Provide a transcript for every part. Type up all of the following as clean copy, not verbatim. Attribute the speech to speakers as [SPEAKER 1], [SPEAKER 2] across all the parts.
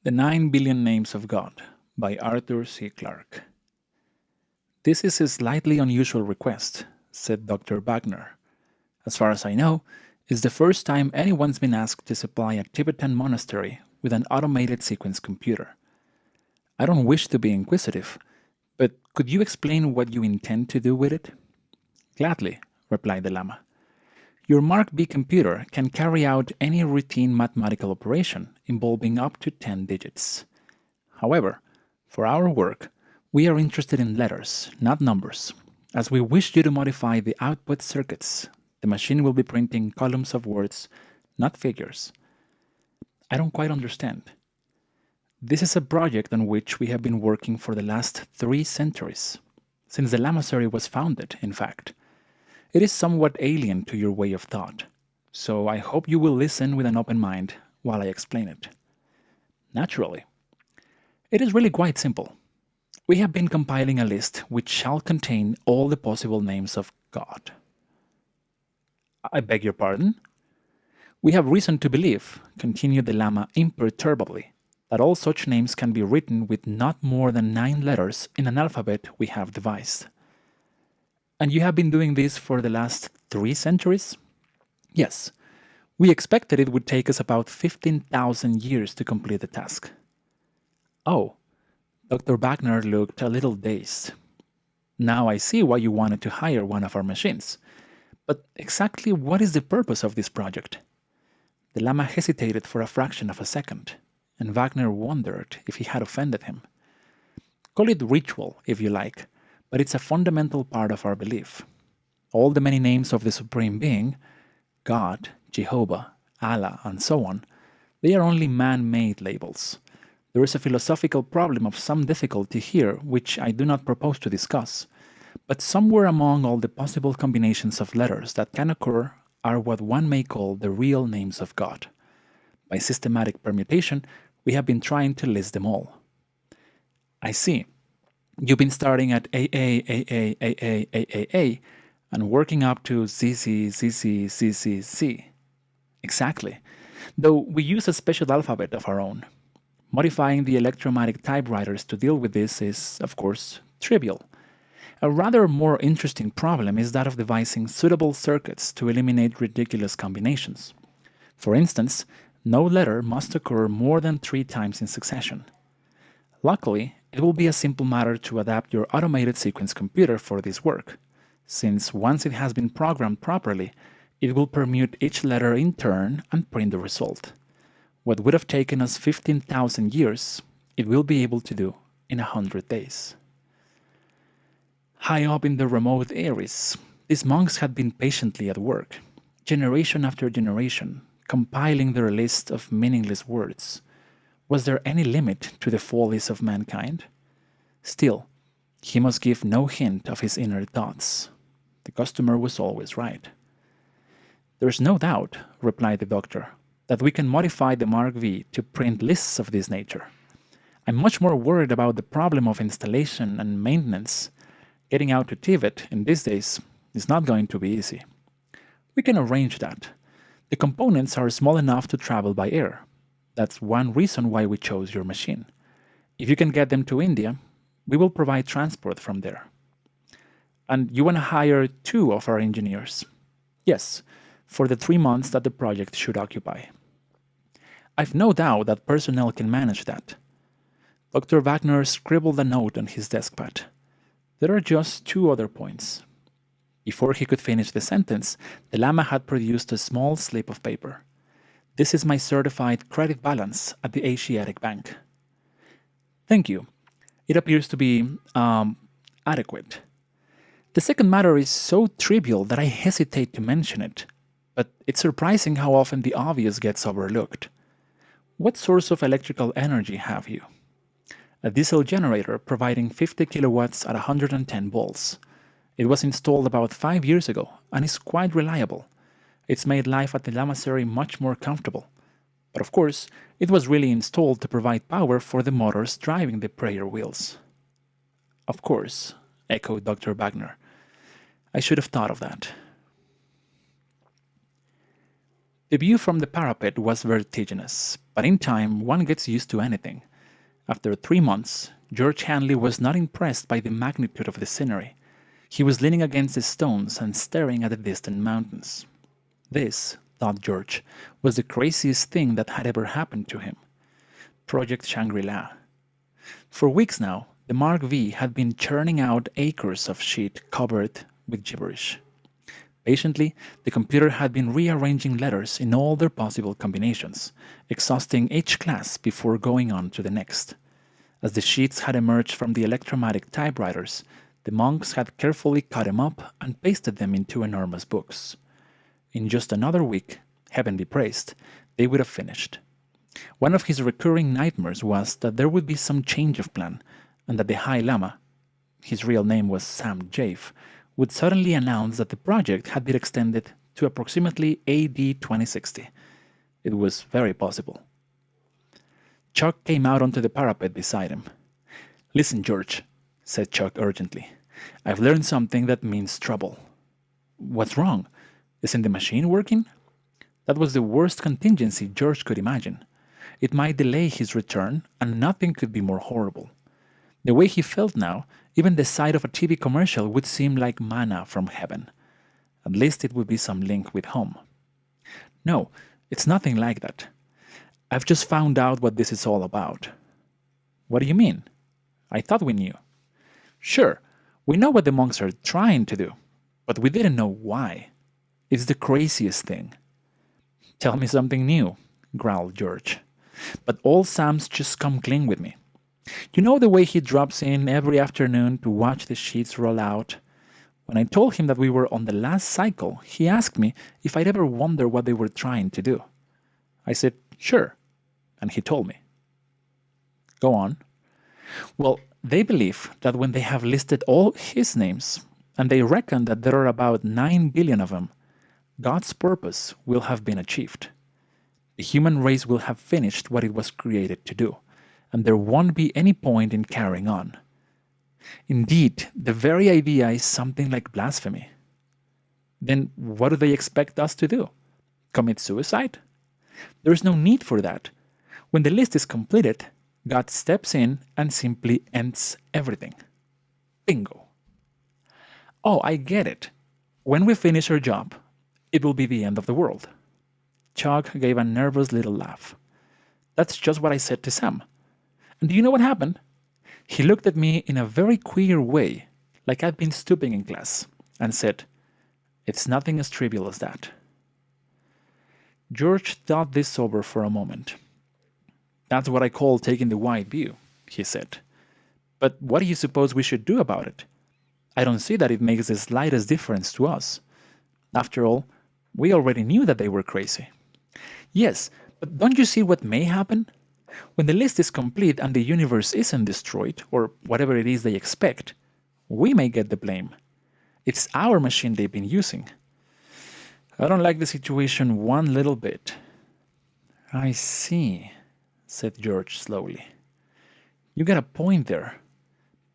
[SPEAKER 1] The 9 Billion Names of God by Arthur C. Clarke. This is a slightly unusual request, said Dr. Wagner. As far as I know, it's the first time anyone's been asked to supply a Tibetan monastery with an automated sequence computer. I don't wish to be inquisitive, but could you explain what you intend to do with it? Gladly, replied the Lama. Your Mark B computer can carry out any routine mathematical operation involving up to 10 digits. However, for our work, we are interested in letters, not numbers. As we wish you to modify the output circuits, the machine will be printing columns of words, not figures. I don't quite understand. This is a project on which we have been working for the last 3 centuries, since the Lamasery was founded, in fact. It is somewhat alien to your way of thought, so I hope you will listen with an open mind while I explain it. Naturally. It is really quite simple. We have been compiling a list which shall contain all the possible names of God. I beg your pardon? We have reason to believe, continued the Lama imperturbably, that all such names can be written with not more than 9 letters in an alphabet we have devised. And you have been doing this for the last 3 centuries? Yes. We expected it would take us about 15,000 years to complete the task. Oh, Dr. Wagner looked a little dazed. Now I see why you wanted to hire one of our machines. But exactly what is the purpose of this project? The Lama hesitated for a fraction of a second, and Wagner wondered if he had offended him. Call it ritual, if you like, but it's a fundamental part of our belief. All the many names of the Supreme Being, God, Jehovah, Allah, and so on, they are only man-made labels. There is a philosophical problem of some difficulty here which I do not propose to discuss, but somewhere among all the possible combinations of letters that can occur are what one may call the real names of God. By systematic permutation, we have been trying to list them all. I see. You've been starting at AA and working up to ZZ. Exactly. Though we use a special alphabet of our own. Modifying the electromagnetic typewriters to deal with this is, of course, trivial. A rather more interesting problem is that of devising suitable circuits to eliminate ridiculous combinations. For instance, no letter must occur more than 3 times in succession. Luckily, it will be a simple matter to adapt your automated sequence computer for this work, since once it has been programmed properly, it will permute each letter in turn and print the result. What would have taken us 15,000 years, it will be able to do in 100 days. High up in the remote Aries, these monks had been patiently at work, generation after generation, compiling their list of meaningless words. Was there any limit to the follies of mankind? Still, he must give no hint of his inner thoughts. The customer was always right. There's no doubt, replied the doctor, that we can modify the Mark V to print lists of this nature. I'm much more worried about the problem of installation and maintenance. Getting out to Tibet in these days is not going to be easy. We can arrange that. The components are small enough to travel by air. That's one reason why we chose your machine. If you can get them to India, we will provide transport from there. And you want to hire 2 of our engineers? Yes, for the 3 months that the project should occupy. I've no doubt that personnel can manage that. Dr. Wagner scribbled a note on his deskpad. There are just 2 other points. Before he could finish the sentence, the Lama had produced a small slip of paper. This is my certified credit balance at the Asiatic Bank. Thank you. It appears to be, adequate. The second matter is so trivial that I hesitate to mention it, but it's surprising how often the obvious gets overlooked. What source of electrical energy have you? A diesel generator providing 50 kilowatts at 110 volts. It was installed about 5 years ago and is quite reliable. It's made life at the Lamasery much more comfortable. But of course, it was really installed to provide power for the motors driving the prayer wheels. Of course, echoed Dr. Wagner. I should have thought of that. The view from the parapet was vertiginous, but in time one gets used to anything. After 3 months, George Hanley was not impressed by the magnitude of the scenery. He was leaning against the stones and staring at the distant mountains. This, thought George, was the craziest thing that had ever happened to him. Project Shangri-La. For weeks now, the Mark V had been churning out acres of sheet covered with gibberish. Patiently, the computer had been rearranging letters in all their possible combinations, exhausting each class before going on to the next. As the sheets had emerged from the electromatic typewriters, the monks had carefully cut them up and pasted them into enormous books. In just another week, heaven be praised, they would have finished. One of his recurring nightmares was that there would be some change of plan, and that the High Lama, his real name was Sam Jaffe, would suddenly announce that the project had been extended to approximately AD 2060. It was very possible. Chuck came out onto the parapet beside him. "Listen, George," said Chuck urgently. "I've learned something that means trouble." "What's wrong? Isn't the machine working?" That was the worst contingency George could imagine. It might delay his return, and nothing could be more horrible. The way he felt now, even the sight of a TV commercial would seem like manna from heaven. At least it would be some link with home. "No, it's nothing like that. I've just found out what this is all about." "What do you mean? I thought we knew." "Sure, we know what the monks are trying to do, but we didn't know why. It's the craziest thing." "Tell me something new," growled George. "But old Sam's just come clean with me. You know the way he drops in every afternoon to watch the sheets roll out? When I told him that we were on the last cycle, he asked me if I'd ever wonder what they were trying to do. I said, sure, and he told me." "Go on." "Well, they believe that when they have listed all his names, and they reckon that there are about 9 billion of them, God's purpose will have been achieved. The human race will have finished what it was created to do, and there won't be any point in carrying on. Indeed, the very idea is something like blasphemy." "Then what do they expect us to do? Commit suicide?" "There is no need for that. When the list is completed, God steps in and simply ends everything. Bingo." "Oh, I get it. When we finish our job, it will be the end of the world." Chuck gave a nervous little laugh. "That's just what I said to Sam. And do you know what happened? He looked at me in a very queer way, like I'd been stooping in class, and said, 'It's nothing as trivial as that.'" George thought this over for a moment. "That's what I call taking the wide view," he said. "But what do you suppose we should do about it? I don't see that it makes the slightest difference to us. After all, we already knew that they were crazy." "Yes, but don't you see what may happen? When the list is complete and the universe isn't destroyed, or whatever it is they expect, we may get the blame. It's our machine they've been using." "I don't like the situation one little bit." "I see," said George slowly. "You got a point there.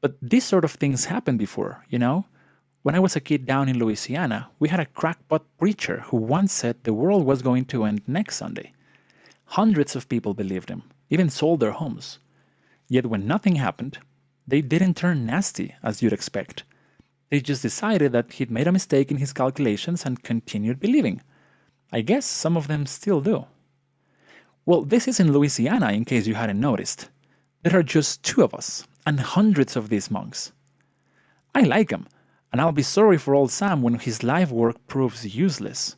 [SPEAKER 1] But these sort of things happened before, you know? When I was a kid down in Louisiana, we had a crackpot preacher who once said the world was going to end next Sunday. Hundreds of people believed him, even sold their homes. Yet when nothing happened, they didn't turn nasty, as you'd expect. They just decided that he'd made a mistake in his calculations and continued believing. I guess some of them still do." "Well, this is in Louisiana, in case you hadn't noticed. There are just 2 of us, and hundreds of these monks. I like him, and I'll be sorry for old Sam when his life work proves useless.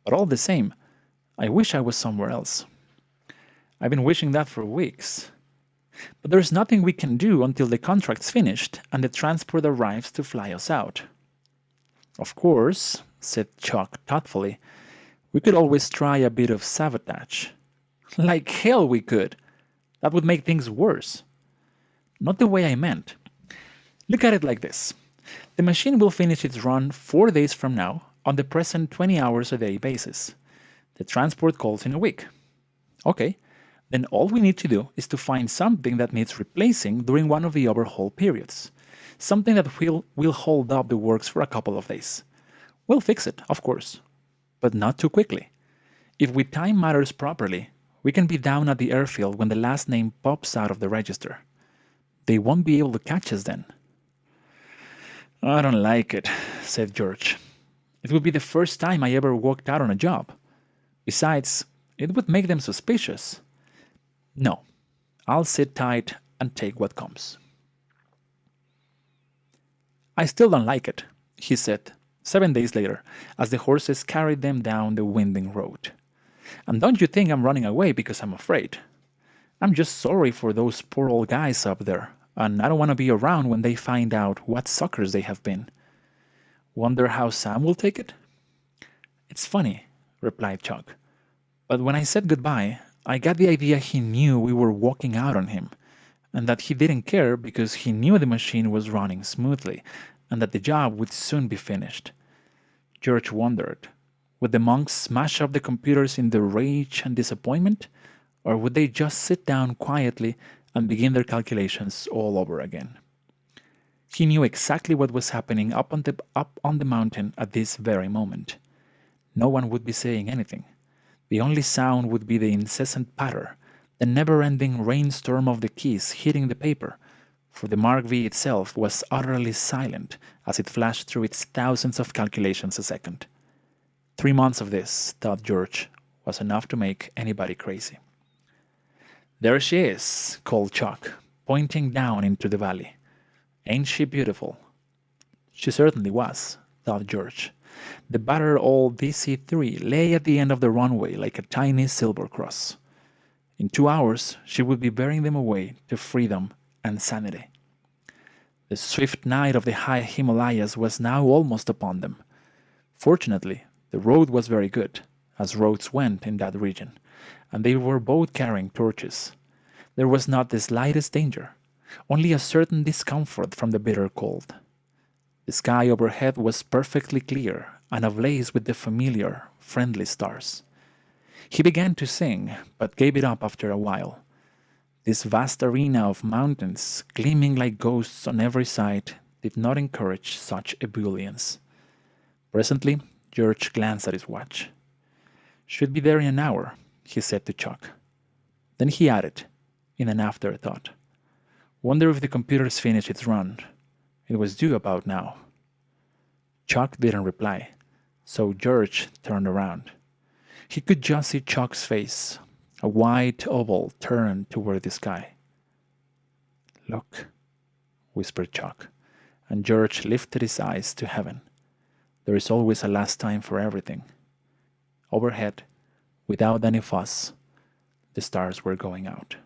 [SPEAKER 1] But all the same, I wish I was somewhere else." "I've been wishing that for weeks. But there's nothing we can do until the contract's finished and the transport arrives to fly us out." "Of course," said Chuck thoughtfully, "we could always try a bit of sabotage." "Like hell we could. That would make things worse." "Not the way I meant. Look at it like this. The machine will finish its run 4 days from now on the present 20 hours a day basis. The transport calls in a week. Okay, then all we need to do is to find something that needs replacing during one of the overhaul periods. Something that will hold up the works for a couple of days. We'll fix it, of course, but not too quickly. If we time matters properly, we can be down at the airfield when the last name pops out of the register. They won't be able to catch us then. I don't like it, said George. It would be the first time I ever walked out on a job. Besides, it would make them suspicious. No, I'll sit tight and take what comes. I still don't like it, he said, 7 days later, as the horses carried them down the winding road. And don't you think I'm running away because I'm afraid? I'm just sorry for those poor old guys up there, and I don't want to be around when they find out what suckers they have been. Wonder how Sam will take it? It's funny, replied Chuck. But when I said goodbye, I got the idea he knew we were walking out on him, and that he didn't care because he knew the machine was running smoothly, and that the job would soon be finished. George wondered, would the monks smash up the computers in their rage and disappointment, or would they just sit down quietly and begin their calculations all over again? He knew exactly what was happening up on the mountain at this very moment. No one would be saying anything. The only sound would be the incessant patter, the never-ending rainstorm of the keys hitting the paper, for the Mark V itself was utterly silent as it flashed through its thousands of calculations a second. 3 months of this, thought George, was enough to make anybody crazy. There she is, called Chuck, pointing down into the valley. Ain't she beautiful? She certainly was, thought George. The battered old DC-3 lay at the end of the runway like a tiny silver cross. In 2 hours, she would be bearing them away to freedom and sanity. The swift night of the high Himalayas was now almost upon them. Fortunately, the road was very good, as roads went in that region, and they were both carrying torches. There was not the slightest danger, only a certain discomfort from the bitter cold. The sky overhead was perfectly clear and ablaze with the familiar, friendly stars. He began to sing, but gave it up after a while. This vast arena of mountains, gleaming like ghosts on every side, did not encourage such ebullience. Presently, George glanced at his watch. Should be there in an hour, he said to Chuck. Then he added, in an afterthought, wonder if the computer's finished its run. It was due about now. Chuck didn't reply, so George turned around. He could just see Chuck's face, a white oval turned toward the sky. Look, whispered Chuck, and George lifted his eyes to heaven. There is always a last time for everything. Overhead, without any fuss, the stars were going out.